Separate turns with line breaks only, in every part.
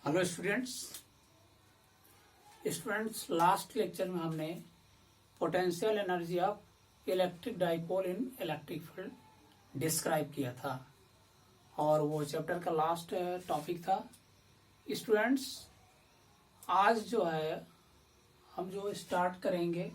Hello students last lecture में हमने potential energy of electric dipole in electric field describe किया था और वो चैप्टर का लास्ट टॉपिक था। स्टूडेंट्स आज जो है हम जो स्टार्ट करेंगे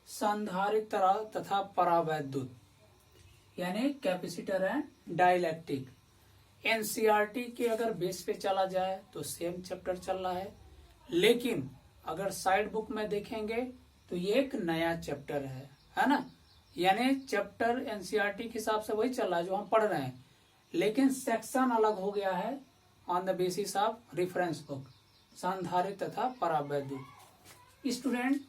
संधारित्र तथा परावैद्युत यानी कैपेसिटर एंड डाइलेक्ट्रिक। एनसीईआरटी के अगर बेस पे चला जाए तो सेम चैप्टर चल रहा है, लेकिन अगर साइड बुक में देखेंगे तो ये एक नया चैप्टर है ना। यानी चैप्टर एनसीईआरटी के हिसाब से वही चल रहा है जो हम पढ़ रहे हैं, लेकिन सेक्शन अलग हो गया है on the basis of reference book संधारित्र तथा परावैद्युत। स्टूडेंट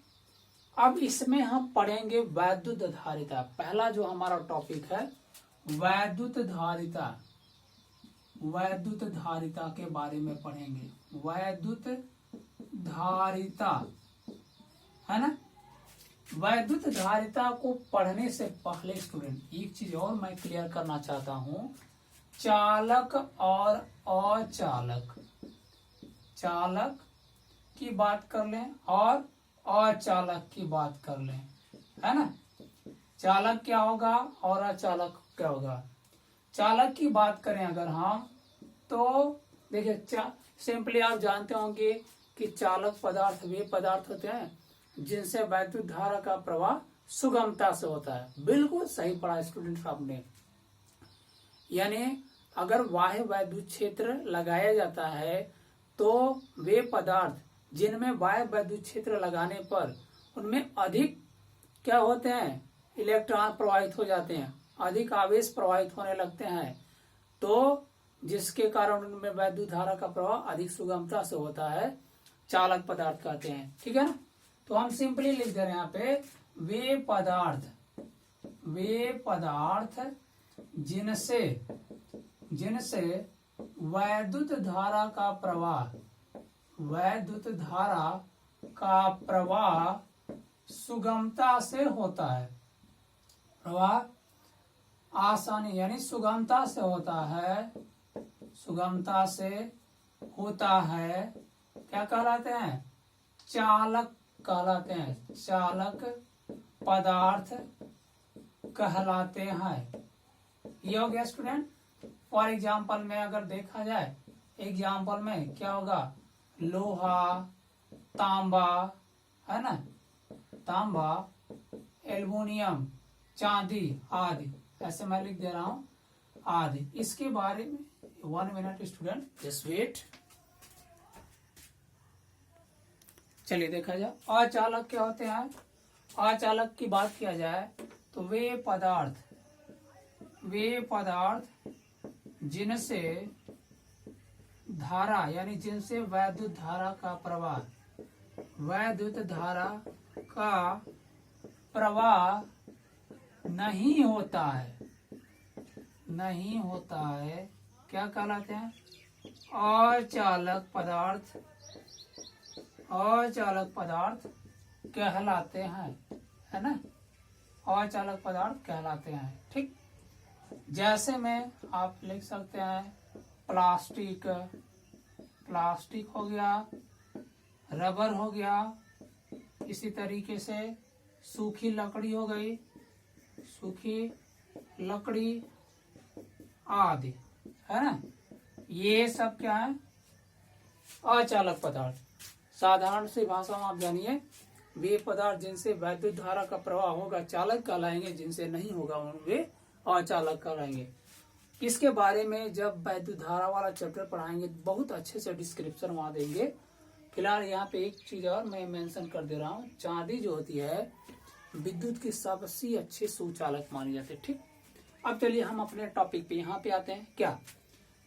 अब इसमें हम पढ़ेंगे वैद्युत धारिता। पहला जो हमारा टॉपिक है वैद्युत धारिता, वैद्युत धारिता के बारे में पढ़ेंगे। वैद्युत धारिता है ना। वैद्युत धारिता को पढ़ने से पहले स्टूडेंट एक चीज और मैं क्लियर करना चाहता हूं, चालक और अचालक, चालक की बात कर लें और अचालक की बात कर लें, है ना। चालक क्या होगा और अचालक क्या होगा। चालक की बात करें अगर हम तो देखिए सिंपली आप जानते होंगे कि चालक पदार्थ वे पदार्थ होते हैं जिनसे वैद्युत धारा का प्रवाह सुगमता से होता है। बिल्कुल सही पढ़ा स्टूडेंट आपने। यानी अगर बाह्य वैद्युत क्षेत्र लगाया जाता है तो वे पदार्थ जिनमें बाह्य वैद्युत क्षेत्र लगाने पर उनमें अधिक क्या होते हैं, इलेक्ट्रॉन प्रवाहित हो जाते हैं, अधिक आवेश प्रवाहित होने लगते हैं, तो जिसके कारण उनमें वैद्युत धारा का प्रवाह अधिक सुगमता से होता है, चालक पदार्थ कहते हैं। ठीक है ना। तो हम सिंपली लिख दे रहे हैं यहाँ पे वे पदार्थ जिनसे वैद्युत धारा का प्रवाह सुगमता से होता है, प्रवाह आसानी यानी सुगमता से होता है, क्या कहलाते हैं, चालक कहलाते हैं, चालक पदार्थ कहलाते हैं। ये हो गया स्टूडेंट। फॉर एग्जाम्पल में अगर देखा जाए, एग्जाम्पल में क्या होगा, लोहा, तांबा, है ना, तांबा, एल्युमिनियम, चांदी आदि, ऐसे मैं लिख दे रहा हूं आदि। इसके बारे में 1 मिनट स्टूडेंट जस्ट वेट। चलिए देखा जाए अचालक क्या होते हैं। अचालक की बात किया जाए तो वे पदार्थ जिनसे धारा यानी जिनसे वैद्युत धारा का प्रवाह नहीं होता है, क्या कहलाते हैं, अचालक पदार्थ कहलाते हैं, है ना, अचालक पदार्थ कहलाते हैं। ठीक, जैसे में आप लिख सकते हैं प्लास्टिक हो गया, रबर हो गया, इसी तरीके से सूखी लकड़ी हो गई, सूखी लकड़ी आदि, है ना। ये सब क्या है, अचालक पदार्थ। साधारण सी भाषा में आप जानिए, वे पदार्थ जिनसे वैद्युत धारा का प्रवाह होगा चालक कहलाएंगे, जिनसे नहीं होगा वे अचालक कहलाएंगे। इसके बारे में जब वैद्युत धारा वाला चैप्टर पढ़ाएंगे बहुत अच्छे से डिस्क्रिप्शन वहां देंगे। फिलहाल यहाँ पे एक चीज और मैं मेंशन कर दे रहा हूँ, चांदी जो होती है विद्युत की सबसे अच्छी सुचालक मानी जाती है। ठीक, अब चलिए हम अपने टॉपिक पे यहाँ पे आते हैं। क्या,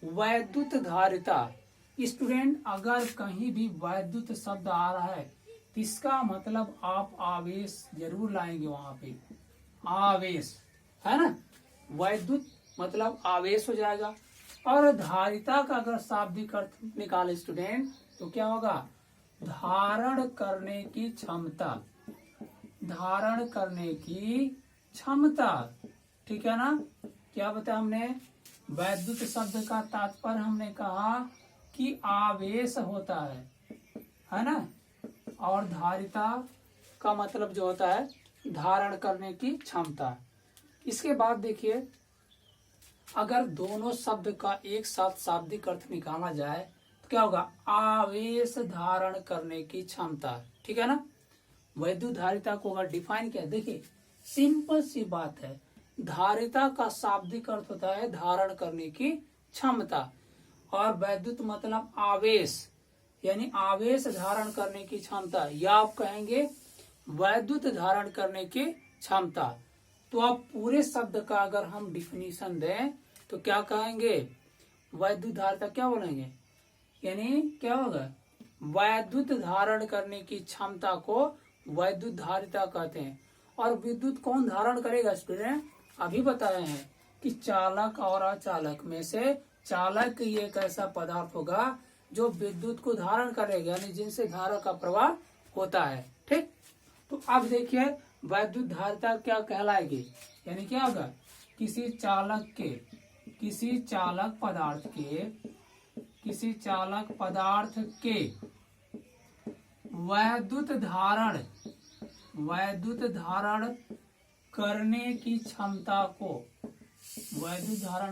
वैद्युत धारिता। स्टूडेंट अगर कहीं भी वैद्युत शब्द आ रहा है तो इसका मतलब आप आवेश जरूर लाएंगे वहां पे, आवेश, है ना। वैद्युत मतलब आवेश हो जाएगा। और धारिता का अगर शाब्दिक अर्थ निकाले स्टूडेंट तो क्या होगा, धारण करने की क्षमता। ठीक है ना। क्या बताया हमने, वैद्युत शब्द का तात्पर्य हमने कहा कि आवेश होता है ना, और धारिता का मतलब जो होता है धारण करने की क्षमता। इसके बाद देखिए, अगर दोनों शब्द का एक साथ शाब्दिक अर्थ निकाला जाए तो क्या होगा, आवेश धारण करने की क्षमता, ठीक है ना। वैद्युत धारिता को अगर डिफाइन किया, देखिए सिंपल सी बात है, धारिता का शाब्दिक अर्थ होता है धारण करने की क्षमता, और वैद्युत मतलब आवेश, यानी आवेश धारण करने की क्षमता, या आप कहेंगे वैद्युत धारण करने की क्षमता। तो आप पूरे शब्द का अगर हम डिफिनीशन दें तो क्या कहेंगे, वैद्युत धारिता क्या बोलेंगे, यानी क्या होगा, वैद्युत धारण करने की क्षमता को वैद्युत धारिता कहते हैं। और विद्युत कौन धारण करेगा स्टूडेंट, अभी बताए हैं कि चालक और अचालक में से चालक ये एक ऐसा पदार्थ होगा जो विद्युत को धारण करेगा, यानी जिनसे धारा का प्रवाह होता है, ठीक। तो अब देखिए वैद्युत धारिता क्या कहलाएगी, यानी क्या होगा, किसी चालक पदार्थ के वैद्युत धारण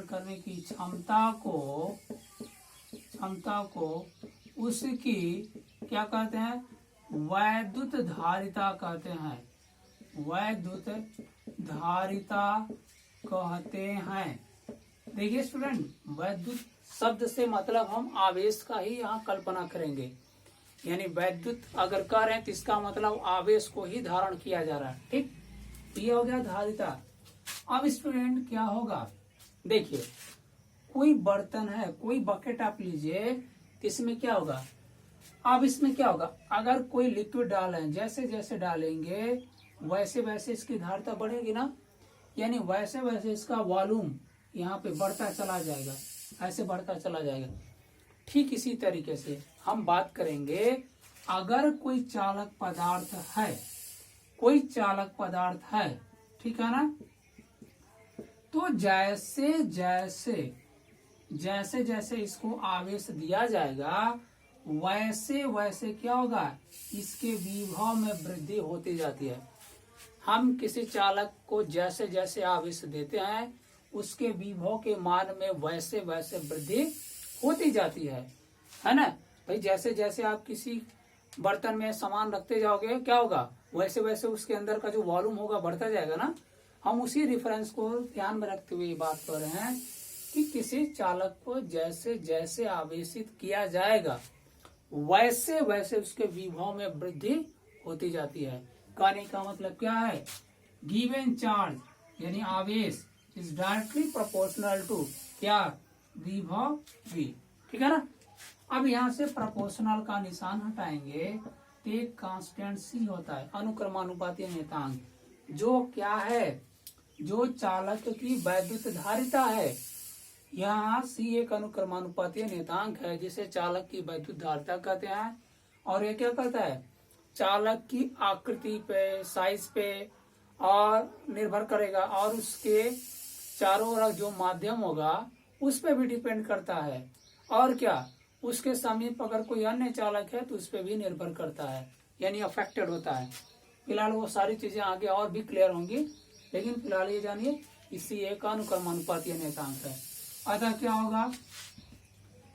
करने की क्षमता को उसकी क्या कहते हैं, वैद्युत धारिता कहते हैं, वैद्युत धारिता कहते हैं। देखिए स्टूडेंट, वैद्युत शब्द से मतलब हम आवेश का ही यहाँ कल्पना करेंगे, यानी वैद्युत अगर कह रहे हैं तो इसका मतलब आवेश को ही धारण किया जा रहा है, ठीक। ये हो गया धारिता। अब स्टूडेंट क्या होगा, देखिए कोई बर्तन है, कोई बकेट आप लीजिए, तो इसमें क्या होगा, अब इसमें क्या होगा, अगर कोई लिक्विड डालें, जैसे जैसे डालेंगे वैसे वैसे इसकी धारिता बढ़ेगी ना, यानी वैसे वैसे इसका वॉल्यूम यहाँ पे बढ़ता चला जाएगा, ऐसे बढ़ता चला जाएगा। ठीक इसी तरीके से हम बात करेंगे, अगर कोई चालक पदार्थ है, ठीक है ना, तो जैसे जैसे इसको आवेश दिया जाएगा वैसे वैसे क्या होगा, इसके विभव में वृद्धि होती जाती है। हम किसी चालक को जैसे जैसे आवेश देते हैं उसके विभव के मान में वैसे वैसे वृद्धि होती जाती है ना भाई। जैसे जैसे आप किसी बर्तन में सामान रखते जाओगे क्या होगा, वैसे वैसे उसके अंदर का जो वॉल्यूम होगा बढ़ता जाएगा ना। हम उसी रेफरेंस को ध्यान में रखते हुए बात कर रहे हैं कि किसी चालक को जैसे जैसे आवेशित किया जाएगा वैसे वैसे उसके विभव में वृद्धि होती जाती है। कहने का मतलब क्या है, गिवन चार्ज यानी आवेश इज डायरेक्टली प्रोपोर्शनल टू क्या, विभव v, ठीक है ना। अब यहाँ से प्रोपोर्शनल का निशान हटाएंगे तो एक कांस्टेंट c होता है, अनुक्रमानुपातीय नियतांक, जो क्या है, जो चालक की वैद्युत धारिता है। यहाँ c एक अनुक्रमानुपातीय नियतांक है जिसे चालक की वैद्युत धारिता कहते हैं। और ये क्या करता है, चालक की आकृति पे, साइज पे और निर्भर करेगा, और उसके चारों ओर जो माध्यम होगा उस पे भी डिपेंड करता है। और क्या, उसके समीप अगर कोई अन्य चालक है तो उस पे भी निर्भर करता है, यानी अफेक्टेड होता है। फिलहाल वो सारी चीजें आगे और भी क्लियर होंगी, लेकिन फिलहाल ये जानिए इसी एक अनुक्रमानुपातीय नियतांक है। अतः क्या होगा,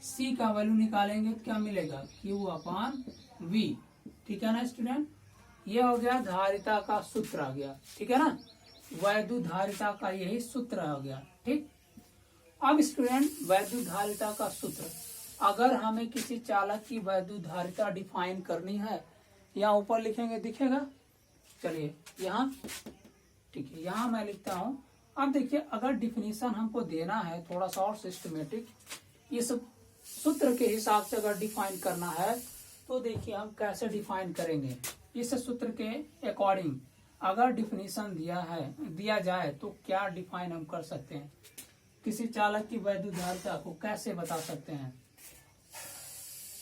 c का वैल्यू निकालेंगे क्या मिलेगा, Q/V, ठीक है ना स्टूडेंट। ये हो गया धारिता का सूत्र आ गया, ठीक है ना, वैद्युत धारिता का यही सूत्र हो गया, ठीक। अब स्टूडेंट वैद्युत धारिता का सूत्र, अगर हमें किसी चालक की वैद्युत धारिता डिफाइन करनी है, यहाँ ऊपर लिखेंगे, दिखेगा, चलिए यहाँ, ठीक है, यहाँ मैं लिखता हूँ। अब देखिए अगर डिफिनीशन हमको देना है थोड़ा सा और सिस्टमेटिक, इस सूत्र के हिसाब से अगर डिफाइन करना है तो देखिए हम कैसे डिफाइन करेंगे। इस सूत्र के अकॉर्डिंग अगर डिफिनीशन दिया जाए तो क्या डिफाइन हम कर सकते हैं, किसी चालक की वैद्युत धारिता को कैसे बता सकते हैं,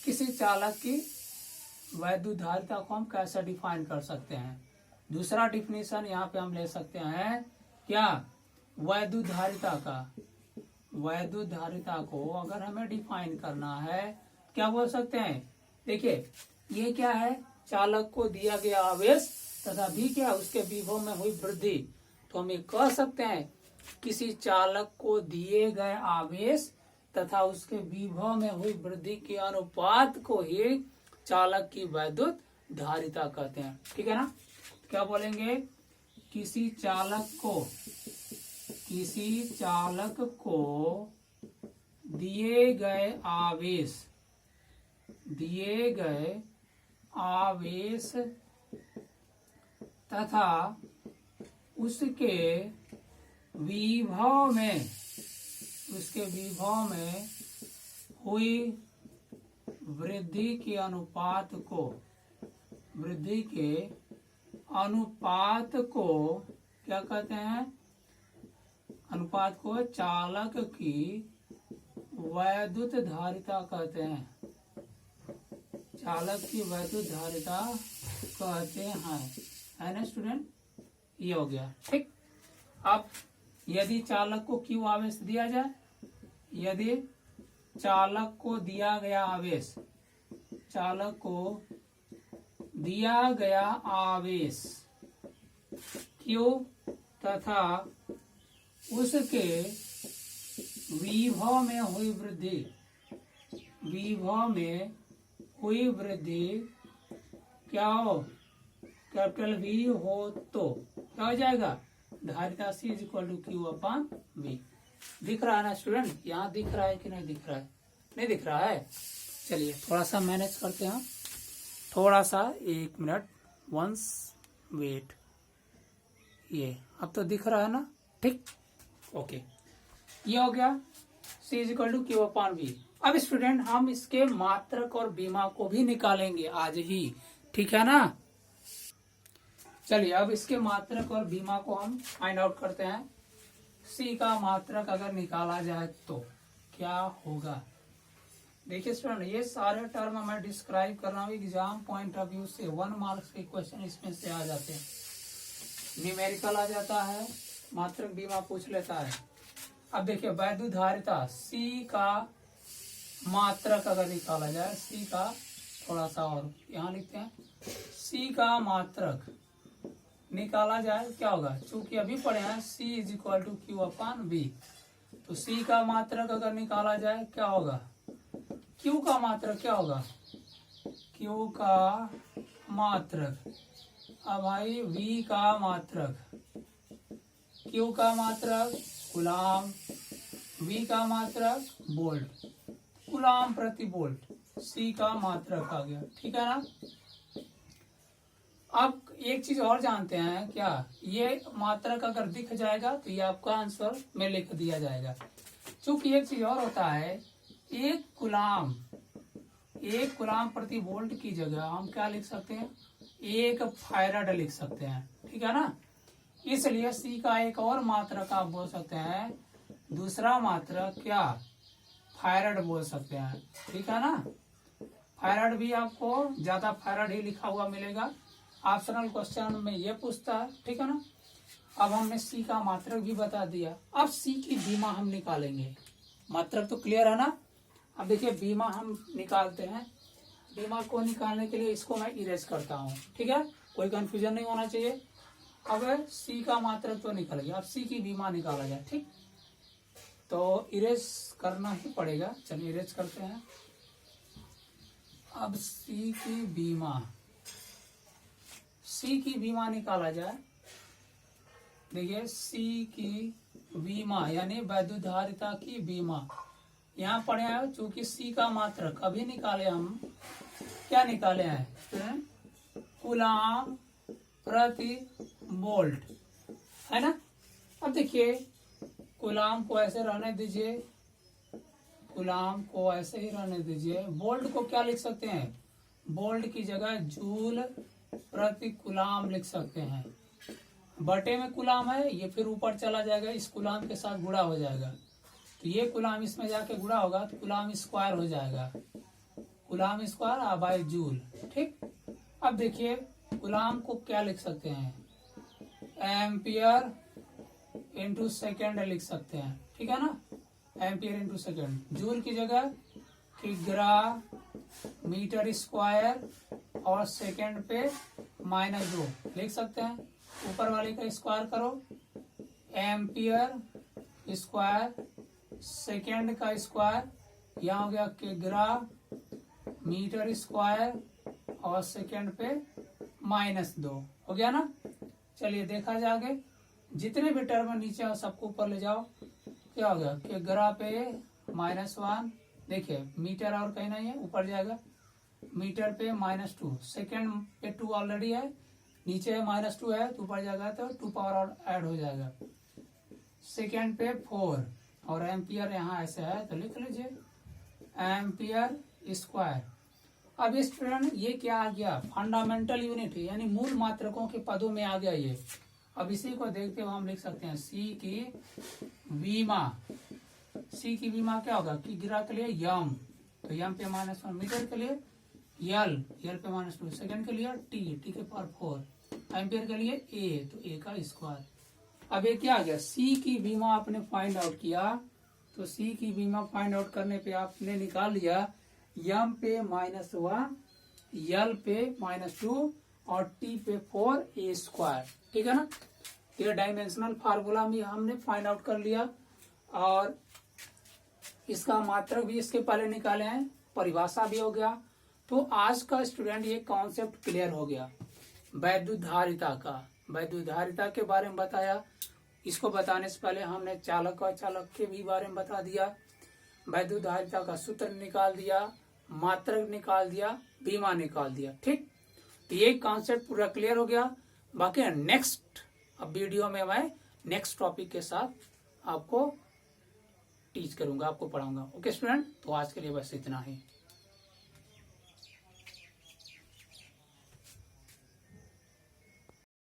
किसी चालक की वैद्युत धारिता को हम कैसे डिफाइन कर सकते हैं। दूसरा डिफिनीशन यहाँ पे हम ले सकते हैं क्या, वैद्युत धारिता को अगर हमें डिफाइन करना है क्या बोल सकते हैं? देखिए ये क्या है, चालक को दिया गया आवेश तथा भी क्या उसके विभव में हुई वृद्धि। तो हम ये कह सकते हैं किसी चालक को दिए गए आवेश तथा उसके विभव में हुई वृद्धि के अनुपात को ही चालक की वैद्युत धारिता कहते हैं। ठीक है ना? क्या बोलेंगे? किसी चालक को दिए गए आवेश तथा उसके विभव में हुई वृद्धि के अनुपात को क्या कहते हैं? अनुपात को चालक की वैद्युत धारिता कहते हैं। चालक की वैद्युत धारिता कहते हैं, है ना स्टूडेंट? ये हो गया। ठीक। अब यदि चालक को क्यू आवेश दिया जाए, यदि चालक को दिया गया आवेश क्यू तथा उसके विभव में हुई वृद्धि क्या हो? कैपिटल वी हो तो क्या हो जाएगा? धारिता C = Q/V। दिख रहा है ना स्टूडेंट? यहाँ दिख रहा है कि नहीं दिख रहा है? नहीं दिख रहा है। चलिए थोड़ा सा मैनेज करते हैं, थोड़ा सा, 1 मिनट, वंस वेट। ये अब तो दिख रहा है ना? ठीक, ओके। ये हो गया C = Q/V। अब स्टूडेंट हम इसके मात्रक और बीमा को भी निकालेंगे आज ही, ठीक है ना? चलिए अब इसके मात्रक और बीमा को हम फाइंड आउट करते हैं। C का मात्रक अगर निकाला जाए तो क्या होगा? देखिए स्टूडेंट, ये सारे टर्म मैं डिस्क्राइब कर रहा हूँ एग्जाम पॉइंट ऑफ व्यू से। 1 मार्क्स के क्वेश्चन इसमें से आ जाते हैं। न्यूमेरिकल आ जाता है, मात्रक बीमा पूछ लेता है। अब देखिए वैद्युत धारिता C का मात्रक अगर निकाला जाए, C का थोड़ा सा और यहाँ लिखते हैं, C का मात्रक निकाला जाए क्या होगा? चूंकि अभी पढ़े हैं C = Q/V, तो C का मात्रक अगर निकाला जाए क्या होगा? Q का मात्रक क्या होगा? Q का मात्रक, अब भाई V का मात्रक, Q का मात्रक कूलाम, V का मात्रक वोल्ट, कूलाम प्रति वोल्ट, C का मात्रक आ गया। ठीक है ना? अब एक चीज और जानते हैं क्या? ये मात्रक अगर दिख जाएगा तो ये आपका आंसर में लिख दिया जाएगा। चूंकि एक चीज और होता है, एक कूलाम प्रति वोल्ट की जगह हम क्या लिख सकते हैं? 1 फैराड लिख सकते हैं। ठीक है ना? इसलिए C का एक और मात्रक आप बोल सकते हैं, दूसरा मात्रक क्या? फैराड बोल सकते हैं। ठीक है ना? फैराड भी आपको ज्यादा फैराड ही लिखा हुआ मिलेगा, ऑप्शनल क्वेश्चन में ये पूछता है। ठीक है ना? अब हमने C का मात्रक भी बता दिया। अब C की बीमा हम निकालेंगे। मात्रक तो क्लियर है ना? अब देखिए बीमा हम निकालते हैं। बीमा को निकालने के लिए इसको मैं इरेज करता हूँ। ठीक है? कोई कंफ्यूजन नहीं होना चाहिए। अब C का मात्रक तो निकल गया, अब C की बीमा निकाला जाए। ठीक, तो इरेज करना ही पड़ेगा। चलिए इरेज करते हैं। अब C की बीमा निकाला जाए। देखिए C की बीमा यानी वैद्युत धारिता की बीमा यहाँ पढ़े हैं। चूंकि C का मात्रक अभी निकाले, हम क्या निकाले हैं? कूलाम प्रति वोल्ट, है ना? अब देखिए कूलाम को ऐसे रहने दीजिए, कूलाम को ऐसे ही रहने दीजिए। वोल्ट को क्या लिख सकते हैं? वोल्ट की जगह जूल प्रति कूलाम लिख सकते हैं। बटे में कूलाम है, ये फिर ऊपर चला जाएगा, इस कूलाम के साथ गुणा हो जाएगा, तो ये कूलाम इसमें जाके गुणा होगा तो कूलाम स्क्वायर हो जाएगा, कूलाम स्क्वायर बाय जूल। ठीक, अब देखिए कूलाम को क्या लिख सकते हैं? एम्पियर इंटू सेकेंड लिख सकते हैं। ठीक है ना? Ampere into second. जूल की जगह किग्रा मीटर स्क्वायर और सेकंड पे -2 लिख सकते हैं। ऊपर वाले का स्क्वायर करो, एम्पियर स्क्वायर, सेकंड का स्क्वायर, यहाँ हो गया किग्रा मीटर स्क्वायर और सेकंड पे -2 हो गया ना। चलिए देखा जाए, जितने भी टर्म नीचे हो सबको ऊपर ले जाओ। क्या हो गया, किग्रा पे -1, देखिए मीटर और कहीं नहीं है, ऊपर जाएगा। मीटर पे -2, सेकंड पे 2 ऑलरेडी है, नीचे -2 है तो ऊपर जाएगा तो 2 पावर और ऐड हो जाएगा। सेकंड पे 4 और एम्पियर यहाँ ऐसे है तो लिख लीजिए एम्पियर स्क्वायर। अब स्टूडेंट ये क्या आ गया, फंडामेंटल यूनिट यानी मूल मात्रकों के पदों में आ गया ये। अब इसी को देखते हुए हम लिख सकते हैं सी की विमा। सी की विमा क्या होगा, किग्रा के लिए यम, तो यम पे -1, मीटर के लिए यल पे -2, सेकंड के लिए टी के पावर 4, एम्पियर के लिए ए, तो ए का स्क्वायर। अब ये क्या आ गया, सी की विमा आपने फाइंड आउट किया, तो सी की विमा फाइंड आउट करने पे आपने निकाल लिया यम पे -1, यल पे -2 और टी पे 4 ए स्क्वायर, ठीक है ना। ये डायमेंशनल फार्मूला भी हमने फाइंड आउट कर लिया और इसका मात्रक भी इसके पहले निकाले हैं, परिभाषा भी हो गया। तो आज का स्टूडेंट ये कॉन्सेप्ट क्लियर हो गया वैद्युत धारिता का। वैद्युत धारिता के बारे में बताया, इसको बताने से पहले हमने चालक और चालक के भी बारे में बता दिया, वैद्युत धारिता का सूत्र निकाल दिया, मात्रक निकाल दिया, बीमा निकाल दिया, ठीक। तो ये कॉन्सेप्ट पूरा क्लियर हो गया। बाकी नेक्स्ट अब वीडियो में मैं नेक्स्ट टॉपिक के साथ आपको टीच करूंगा, आपको पढ़ाऊंगा। ओके स्टूडेंट, तो आज के लिए बस इतना ही।